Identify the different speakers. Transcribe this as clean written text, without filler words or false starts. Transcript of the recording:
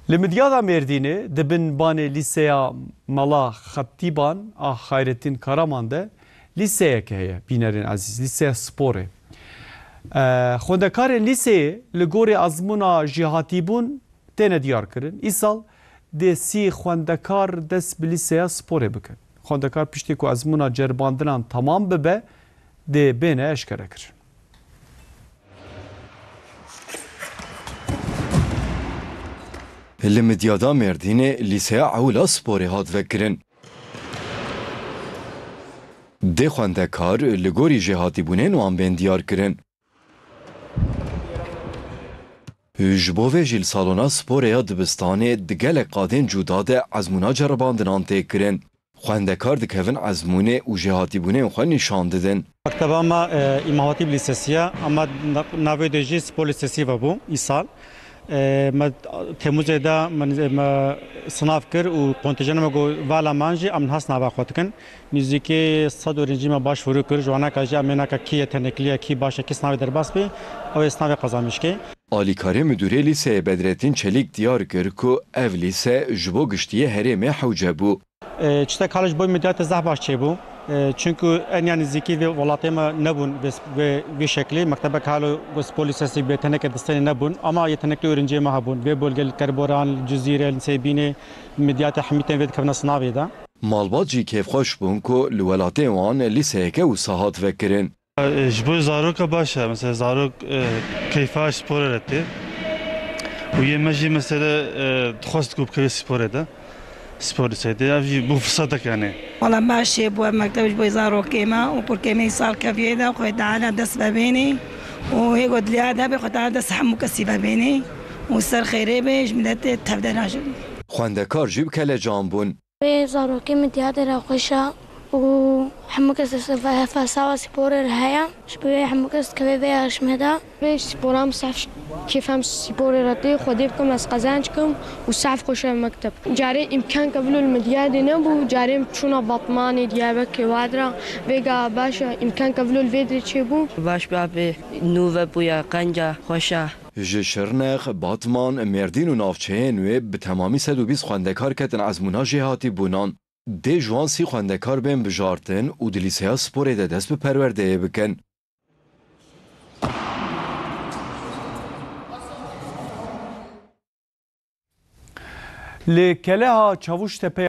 Speaker 1: لمديادا مرديني دبن باني ليسيا ملا خطيبان خيرتين كرامان ده ليسيا كهي بينارين عزيز ليسيا سبوري خوندكار ليسي لغوري ازمونا جهاتيبون تينا ديار كرن إيسال دي سي خوندكار دس بليسيا سبوري بكن خوندكار پشتيكو ازمونا جرباندنان تمام ببه دي بينا اشكره كرن
Speaker 2: لمديادا مرديني ليسيا عولا سبوري هاد فكرن دي خوندكار لغوري جهاتيبونين وان بين ديار كرن جبوه جیل سالونا سپوریا دبستانه دگل قادن جوداده ازمونا جرباندنان تکرن خواندکار دکهون ازمونه و جهاتی بونه خواه نشان ددن
Speaker 3: مکتبه ما ایماواتی بلیسسیه اما نوی دیجی سپور لیسسی و بوم ای سال ما تموزه دا من صناف کر و کنتیجن ما گو والا مانجی امن هست نوا خود کن میوزیکی صد و رنجی ما باش فرو کر جوانا کاجی امنا کا کی تنکلیه کی باشه کس نوی درباس بی او اسناوی قزامیش کی
Speaker 2: آلیکاره مدیره لیسه بدرتین چلیک دیار کر کو اف لیسه جبو گشتیه هرمه حوجه بو
Speaker 3: چتا کالج بوی مدیات زه باش چه بو çünkü en yani zeki ve volatema nebun ve şekli mektebe kalu polisesi bir yetenek desteği nebun ama yetenekli öğrenciye mahabun ve bölgeli karboran cüzire sebine medyat hamiten ve kavna sınavi da
Speaker 2: malbacı keyf hoş bun ko lüvelate wan liseke u sahat vekirin
Speaker 4: jbo zarok başa mesela zarok keyfa spor etti و yemeji mesela خوست کوب که spor ede spor ede abi bu fırsatak yani
Speaker 5: والله ماشي بو مكتب بو زارو كيما وبركي مي صار كفيدا وخد على دس بابيني وهي قد لي هذا بخد على دس حمو كسي بابيني وصار خيري بيج مدت تبدا ناجم
Speaker 2: خواندکار جيب كلا جامبون
Speaker 6: بي زارو كيما تياتر خوشا وحمكس فساوا سبور الهيا شبيه حمكس كفيفيا شمدا
Speaker 7: بيش سبورام صف كيفهم سبور راتي خديبكم از قزانجكم وصف خوش مكتب جاري امكان قبل المدياد نبو جاري شونا بطماني ديابك وادرا بيغا باشا امكان قبل الفيدري تشيبو
Speaker 8: باش بابي نوفا بويا قنجا خوشا
Speaker 2: جشرنخ باتمان مردین و نافچه نوی به تمامی 120 خواندکار کتن از مونا جهاتی بونان دی جوان سی خواندکار بین بجارتن و دلیسیا سپوره ده دست به پرورده بکن
Speaker 1: لکلها چاوش تپه